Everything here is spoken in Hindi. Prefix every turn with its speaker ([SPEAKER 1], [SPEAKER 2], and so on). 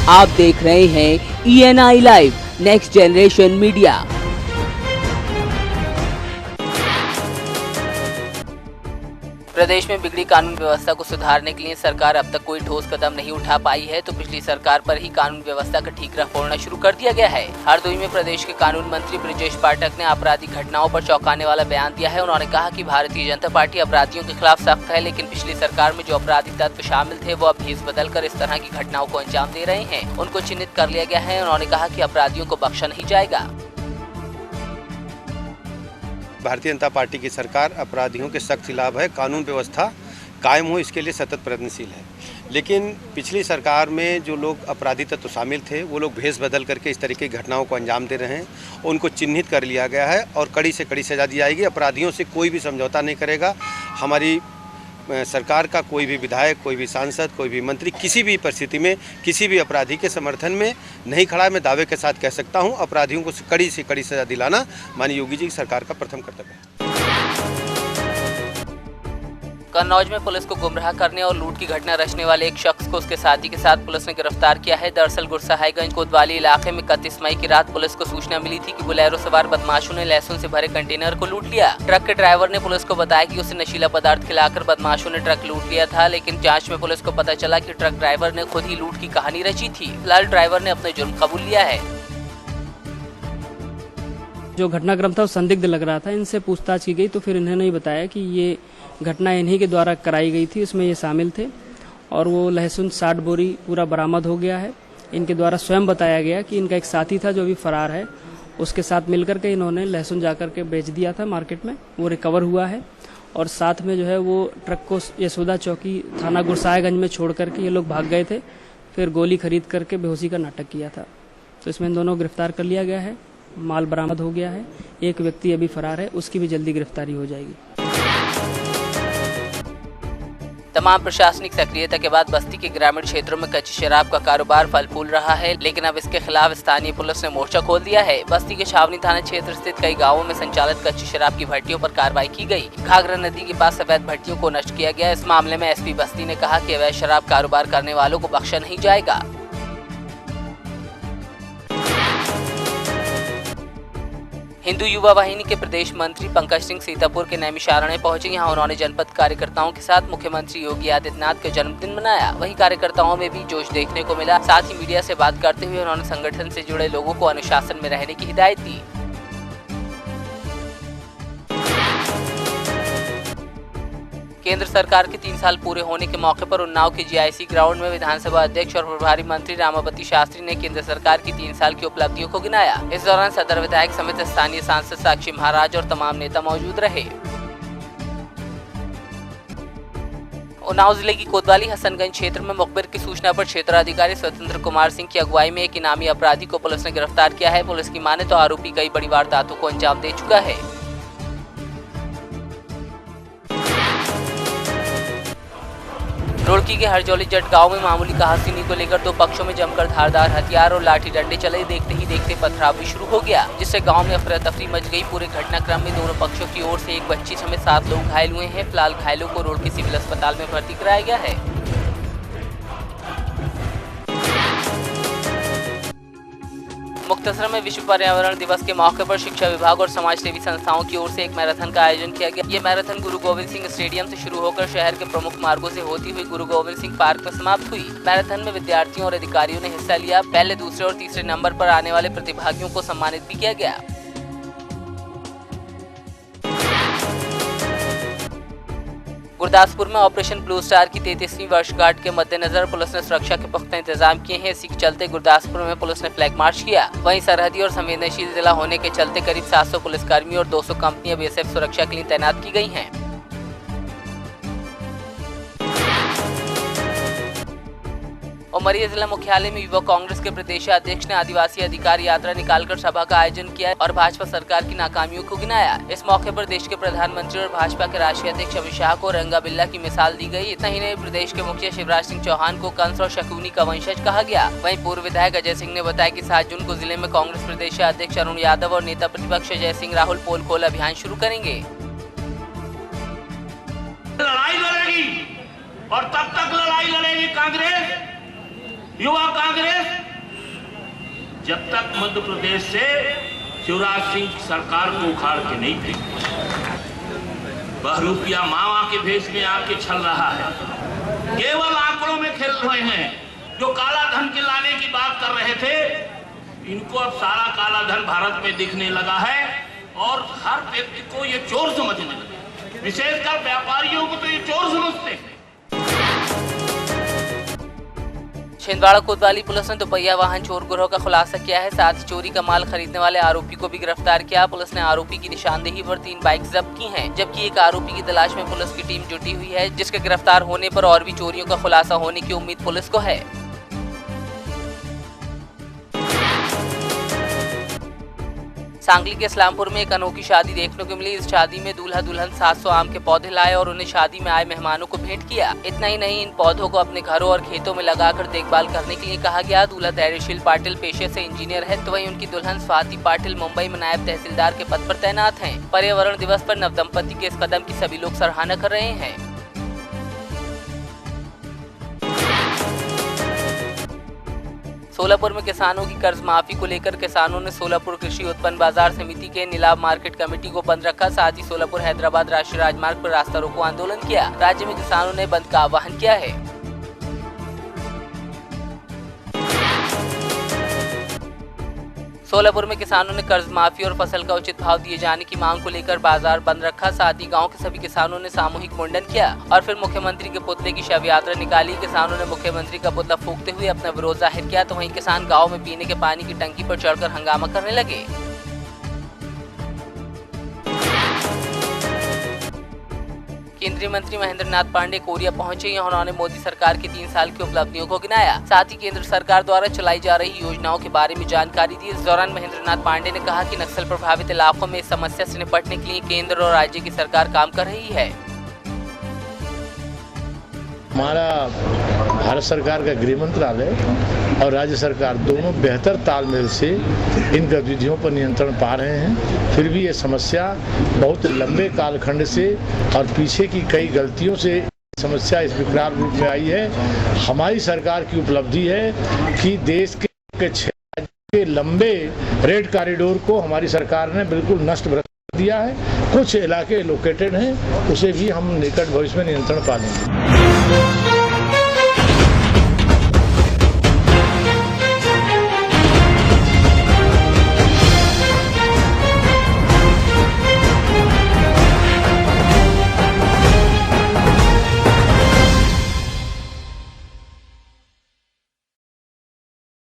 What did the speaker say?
[SPEAKER 1] आप देख रहे हैं ENI live next generation media. प्रदेश में बिगड़ी कानून व्यवस्था को सुधारने के लिए सरकार अब तक कोई ठोस कदम नहीं उठा पाई है, तो पिछली सरकार पर ही कानून व्यवस्था का ठीकरा फोड़ना शुरू कर दिया गया है। हरदोई में प्रदेश के कानून मंत्री ब्रजेश पाठक ने आपराधिक घटनाओं पर चौंकाने वाला बयान दिया है। उन्होंने कहा कि भारतीय जनता पार्टी अपराधियों के खिलाफ सख्त है, लेकिन पिछली सरकार में जो आपराधिक तत्व शामिल थे वो अब भेस बदल कर इस तरह की घटनाओं को अंजाम दे रहे हैं। उनको चिन्हित कर लिया गया है। उन्होंने कहा कि अपराधियों को बख्शा नहीं जाएगा।
[SPEAKER 2] भारतीय जनता पार्टी की सरकार अपराधियों के सख्त खिलाफ है, कानून व्यवस्था कायम हो इसके लिए सतत प्रयत्नशील है। लेकिन पिछली सरकार में जो लोग अपराधी तत्व शामिल थे वो लोग भेस बदल करके इस तरीके की घटनाओं को अंजाम दे रहे हैं। उनको चिन्हित कर लिया गया है और कड़ी से कड़ी सजा दी जाएगी। अपराधियों से कोई भी समझौता नहीं करेगा। हमारी सरकार का कोई भी विधायक, कोई भी सांसद, कोई भी मंत्री किसी भी परिस्थिति में किसी भी अपराधी के समर्थन में नहीं खड़ा। मैं दावे के साथ कह सकता हूं, अपराधियों को कड़ी से कड़ी सजा दिलाना माननीय योगी जी की सरकार का प्रथम कर्तव्य है।
[SPEAKER 1] कन्नौज में पुलिस को गुमराह करने और लूट की घटना रचने वाले एक शख्स को उसके साथी के साथ पुलिस ने गिरफ्तार किया है। दरअसल गुरसाहिबगंज कोतवाली इलाके में 31 मई की रात पुलिस को सूचना मिली थी कि बोलेरो सवार बदमाशों ने लहसुन से भरे कंटेनर को लूट लिया। ट्रक के ड्राइवर ने पुलिस को बताया कि उसे नशीला पदार्थ खिलाकर बदमाशों ने ट्रक लूट लिया था, लेकिन जाँच में पुलिस को पता चला कि ट्रक ड्राइवर ने खुद ही लूट की कहानी रची थी। फिलहाल ड्राइवर ने अपने जुर्म कबूल लिया है।
[SPEAKER 3] जो घटनाक्रम था वो संदिग्ध लग रहा था। इनसे पूछताछ की गई तो फिर इन्होंने ही बताया कि ये घटना इन्हीं के द्वारा कराई गई थी, इसमें ये शामिल थे और वो लहसुन 60 बोरी पूरा बरामद हो गया है। इनके द्वारा स्वयं बताया गया कि इनका एक साथी था जो अभी फरार है, उसके साथ मिलकर के इन्होंने लहसुन जाकर के बेच दिया था मार्केट में, वो रिकवर हुआ है। और साथ में जो है वो ट्रक को यशोदा चौकी थाना गुरसाहिबगंज में छोड़ करके ये लोग भाग गए थे, फिर गोली खरीद करके बेहोशी का नाटक किया था। तो इसमें इन दोनों को गिरफ्तार कर लिया गया है, माल बरामद हो गया है। एक व्यक्ति अभी फरार है, उसकी भी जल्दी गिरफ्तारी हो जाएगी।
[SPEAKER 1] तमाम प्रशासनिक सक्रियता के बाद बस्ती के ग्रामीण क्षेत्रों में कच्ची शराब का कारोबार फल फूल रहा है, लेकिन अब इसके खिलाफ स्थानीय पुलिस ने मोर्चा खोल दिया है। बस्ती के छावनी थाना क्षेत्र स्थित कई गांवों में संचालित कच्ची शराब की भट्टियों पर कार्रवाई की गई। घाघरा नदी के पास अवैध भट्टियों को नष्ट किया गया। इस मामले में एसपी बस्ती ने कहा कि अवैध शराब कारोबार करने वालों को बख्शा नहीं जाएगा। हिंदू युवा वाहिनी के प्रदेश मंत्री पंकज सिंह सीतापुर के नैमिषारण्य पहुंचे। यहां उन्होंने जनपद कार्यकर्ताओं के साथ मुख्यमंत्री योगी आदित्यनाथ का जन्मदिन मनाया। वहीं कार्यकर्ताओं में भी जोश देखने को मिला। साथ ही मीडिया से बात करते हुए उन्होंने संगठन से जुड़े लोगों को अनुशासन में रहने की हिदायत दी। केंद्र सरकार के 3 साल पूरे होने के मौके पर उन्नाव के GIC ग्राउंड में विधानसभा अध्यक्ष और प्रभारी मंत्री रामावती शास्त्री ने केंद्र सरकार की 3 साल की उपलब्धियों को गिनाया। इस दौरान सदर विधायक समेत स्थानीय सांसद साक्षी महाराज और तमाम नेता मौजूद रहे। उन्नाव जिले की कोतवाली हसनगंज क्षेत्र में मुखबिर की सूचना पर क्षेत्राधिकारी स्वतंत्र कुमार सिंह की अगुवाई में एक इनामी अपराधी को पुलिस ने गिरफ्तार किया है। पुलिस की माने तो आरोपी कई बड़ी वारदातों को अंजाम दे चुका है। रुड़की के हरजौली जट गांव में मामूली कहासुनी को लेकर 2 पक्षों में जमकर धारदार हथियार और लाठी डंडे चले। देखते ही देखते पथराव भी शुरू हो गया, जिससे गांव में अफरा तफरी मच गई। पूरे घटनाक्रम में दोनों पक्षों की ओर से एक बच्ची समेत 7 लोग घायल हुए हैं। फिलहाल घायलों को रुड़की सिविल अस्पताल में भर्ती कराया गया है। मुक्तसर में विश्व पर्यावरण दिवस के मौके पर शिक्षा विभाग और समाज सेवी संस्थाओं की ओर से एक मैराथन का आयोजन किया गया। ये मैराथन गुरु गोविंद सिंह स्टेडियम से शुरू होकर शहर के प्रमुख मार्गों से होती हुई गुरु गोविंद सिंह पार्क में समाप्त हुई। मैराथन में विद्यार्थियों और अधिकारियों ने हिस्सा लिया। पहले, दूसरे और तीसरे नंबर पर आने वाले प्रतिभागियों को सम्मानित भी किया गया। गुरदासपुर में ऑपरेशन ब्लू स्टार की 33वीं वर्षगांठ के मद्देनजर पुलिस ने सुरक्षा के पुख्ता इंतजाम किए हैं। इसी के चलते गुरदासपुर में पुलिस ने फ्लैग मार्च किया। वहीं सरहदी और संवेदनशील जिला होने के चलते करीब 700 पुलिसकर्मी और 200 कंपनियां BSF सुरक्षा के लिए तैनात की गई हैं। उमरिया जिला मुख्यालय में युवा कांग्रेस के प्रदेशाध्यक्ष ने आदिवासी अधिकार यात्रा निकालकर सभा का आयोजन किया और भाजपा सरकार की नाकामियों को गिनाया। इस मौके पर देश के प्रधानमंत्री और भाजपा के राष्ट्रीय अध्यक्ष अमित शाह को रंगा बिल्ला की मिसाल दी गई। इतना ही नहीं, प्रदेश के मुखिया शिवराज सिंह चौहान को कंस और शकुनी का वंशज कहा गया। वहीं पूर्व विधायक अजय सिंह ने बताया कि 7 जून को जिले में कांग्रेस प्रदेशाध्यक्ष अरुण यादव और नेता प्रतिपक्ष अजय सिंह राहुल पोल खोल अभियान शुरू करेंगे।
[SPEAKER 4] लड़ाई लड़ेगी और तब तक लड़ाई लड़ेगी कांग्रेस, युवा कांग्रेस जब तक मध्य प्रदेश से शिवराज सिंह सरकार को उखाड़ के नहीं फेंके। बहरूपिया मावा के भेष में आके छल रहा है, केवल आंकड़ों में खेल रहे हैं। जो काला धन के लाने की बात कर रहे थे, इनको अब सारा काला धन भारत में दिखने लगा है और हर व्यक्ति को ये चोर समझने लगे, विशेषकर व्यापारियों को तो ये चोर समझते हैं।
[SPEAKER 1] छिंदवाड़ा कोतवाली पुलिस ने दोपहिया वाहन चोर गिरोह का खुलासा किया है। साथ ही चोरी का माल खरीदने वाले आरोपी को भी गिरफ्तार किया। पुलिस ने आरोपी की निशानदेही पर 3 बाइक जब्त की हैं, जबकि एक आरोपी की तलाश में पुलिस की टीम जुटी हुई है, जिसके गिरफ्तार होने पर और भी चोरियों का खुलासा होने की उम्मीद पुलिस को है। सांगली के इस्लामपुर में एक अनोखी शादी देखने को मिली। इस शादी में दूल्हा दुल्हन 700 आम के पौधे लाए और उन्हें शादी में आए मेहमानों को भेंट किया। इतना ही नहीं, इन पौधों को अपने घरों और खेतों में लगाकर देखभाल करने के लिए कहा गया। दूल्हा धैर्यशील पाटिल पेशे से इंजीनियर है, तो वहीं उनकी दुल्हन स्वाति पाटिल मुंबई में नायब तहसीलदार के पद पर तैनात हैं। पर्यावरण दिवस पर नवदंपति के इस कदम की सभी लोग सराहना कर रहे हैं। सोलापुर में किसानों की कर्ज माफी को लेकर किसानों ने सोलापुर कृषि उत्पन्न बाजार समिति के नीलाव मार्केट कमेटी को बंद रखा। साथ ही सोलापुर हैदराबाद राष्ट्रीय राजमार्ग पर रास्ता रोको आंदोलन किया। राज्य में किसानों ने बंद का आह्वान किया है। सोलापुर में किसानों ने कर्ज माफी और फसल का उचित भाव दिए जाने की मांग को लेकर बाजार बंद रखा। साथ ही गांव के सभी किसानों ने सामूहिक मुंडन किया और फिर मुख्यमंत्री के पुतले की शव यात्रा निकाली। किसानों ने मुख्यमंत्री का पुतला फूंकते हुए अपना विरोध जाहिर किया, तो वहीं किसान गांव में पीने के पानी की टंकी पर चढ़कर हंगामा करने लगे। केंद्रीय मंत्री महेंद्र नाथ पांडे कोरिया पहुंचे। यहाँ उन्होंने मोदी सरकार की 3 साल की उपलब्धियों को गिनाया। साथ ही केंद्र सरकार द्वारा चलाई जा रही योजनाओं के बारे में जानकारी दी। इस दौरान महेंद्र नाथ पांडे ने कहा कि नक्सल प्रभावित इलाकों में इस समस्या से निपटने के लिए केंद्र और राज्य की सरकार काम कर रही है।
[SPEAKER 5] हमारा भारत सरकार का गृह मंत्रालय और राज्य सरकार दोनों बेहतर तालमेल से इन गतिविधियों पर नियंत्रण पा रहे हैं। फिर भी ये समस्या बहुत लंबे कालखंड से और पीछे की कई गलतियों से समस्या इस विकराल रूप में आई है। हमारी सरकार की उपलब्धि है कि देश के 6 राज्यों के लंबे रेड कॉरिडोर को हमारी सरकार ने बिल्कुल नष्ट कर दिया है। कुछ इलाके लोकेटेड हैं, उसे भी हम निकट भविष्य में नियंत्रण पा लेंगे।